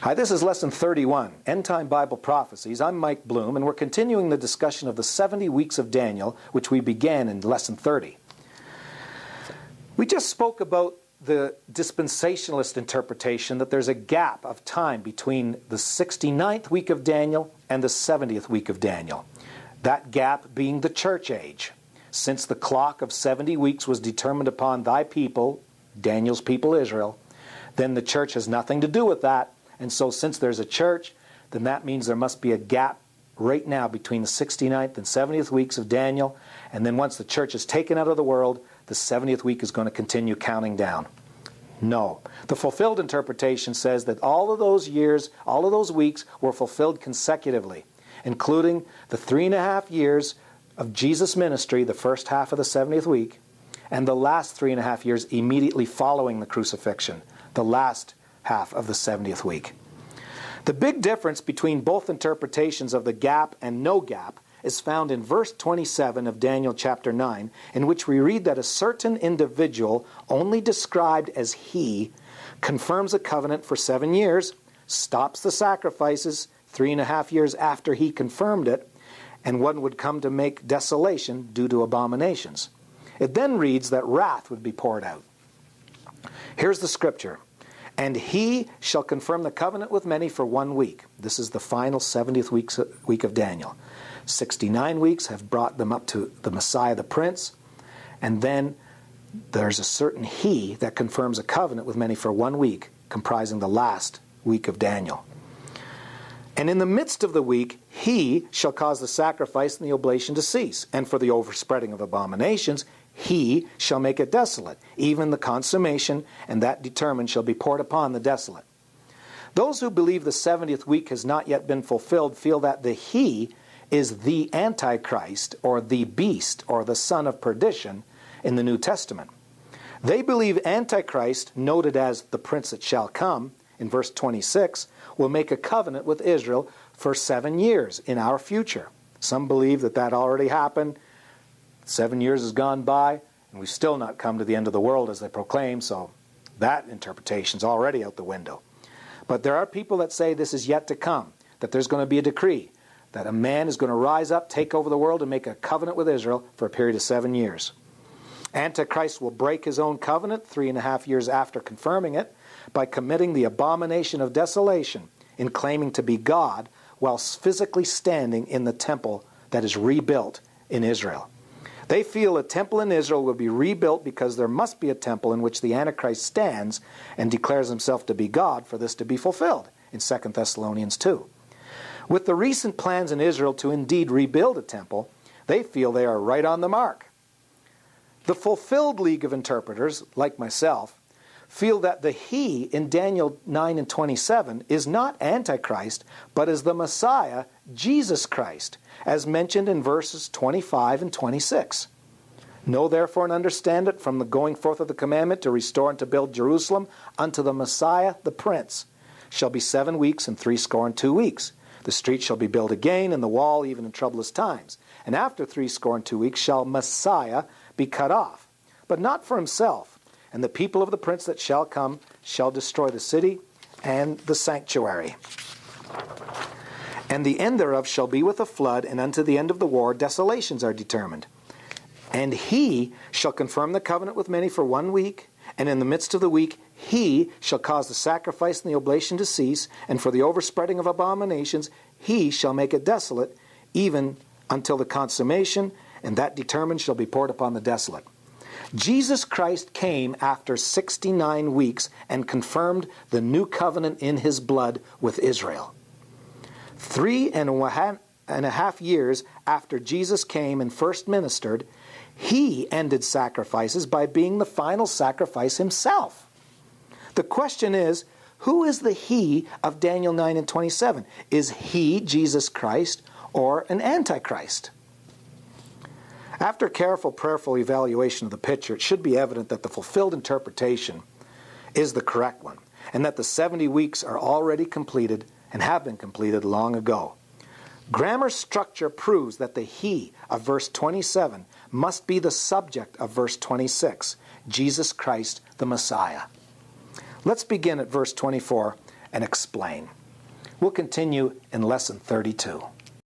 Hi, this is Lesson 31, Endtime Bible Prophecies. I'm Mike Blume, and we're continuing the discussion of the 70 weeks of Daniel, which we began in Lesson 30. We just spoke about the dispensationalist interpretation that there's a gap of time between the 69th week of Daniel and the 70th week of Daniel. That gap being the church age. Since the clock of 70 weeks was determined upon thy people, Daniel's people Israel, then the church has nothing to do with that. And so since there's a church, then that means there must be a gap right now between the 69th and 70th weeks of Daniel. And then once the church is taken out of the world, the 70th week is going to continue counting down. No. The fulfilled interpretation says that all of those years, all of those weeks were fulfilled consecutively, including the 3.5 years of Jesus' ministry, the first half of the 70th week, and the last 3.5 years immediately following the crucifixion, the last half of the 70th week. The big difference between both interpretations of the gap and no gap is found in verse 27 of Daniel chapter 9, in which we read that a certain individual, only described as he, confirms a covenant for 7 years, stops the sacrifices 3.5 years after he confirmed it, and one would come to make desolation due to abominations. It then reads that wrath would be poured out. Here's the scripture. And he shall confirm the covenant with many for 1 week. This is the final 70th week of Daniel. 69 weeks have brought them up to the Messiah, the Prince. And then there's a certain he that confirms a covenant with many for 1 week, comprising the last week of Daniel. And in the midst of the week, he shall cause the sacrifice and the oblation to cease. And for the overspreading of abominations, he shall make it desolate, even the consummation, and that determined shall be poured upon the desolate. Those who believe the 70th week has not yet been fulfilled feel that the he is the Antichrist, or the beast, or the son of perdition in the New Testament. They believe Antichrist, noted as the prince that shall come, in verse 26, will make a covenant with Israel for 7 years in our future. Some believe that that already happened. 7 years has gone by, and we've still not come to the end of the world as they proclaim, so that interpretation's already out the window. But there are people that say this is yet to come, that there's going to be a decree, that a man is going to rise up, take over the world, and make a covenant with Israel for a period of 7 years. Antichrist will break his own covenant 3.5 years after confirming it by committing the abomination of desolation in claiming to be God whilst physically standing in the temple that is rebuilt in Israel. They feel a temple in Israel will be rebuilt because there must be a temple in which the Antichrist stands and declares himself to be God for this to be fulfilled in 2 Thessalonians 2. With the recent plans in Israel to indeed rebuild a temple, they feel they are right on the mark. The fulfilled League of Interpreters, like myself, feel that the he in Daniel 9 and 27 is not Antichrist, but is the Messiah, Jesus Christ, as mentioned in verses 25 and 26. Know therefore and understand it from the going forth of the commandment to restore and to build Jerusalem unto the Messiah, the Prince, shall be 7 weeks and 62 weeks. The street shall be built again, and the wall even in troublous times. And after 62 weeks shall Messiah be cut off, but not for himself. And the people of the prince that shall come shall destroy the city and the sanctuary. And the end thereof shall be with a flood, and unto the end of the war desolations are determined. And he shall confirm the covenant with many for 1 week, and in the midst of the week he shall cause the sacrifice and the oblation to cease, and for the overspreading of abominations he shall make it desolate, even until the consummation, and that determined shall be poured upon the desolate. Jesus Christ came after 69 weeks and confirmed the new covenant in his blood with Israel. 3.5 years after Jesus came and first ministered, he ended sacrifices by being the final sacrifice himself. The question is, who is the he of Daniel 9 and 27? Is he Jesus Christ or an Antichrist? After careful, prayerful evaluation of the picture, it should be evident that the fulfilled interpretation is the correct one, and that the 70 weeks are already completed and have been completed long ago. Grammar structure proves that the he of verse 27 must be the subject of verse 26, Jesus Christ the Messiah. Let's begin at verse 24 and explain. We'll continue in Lesson 32.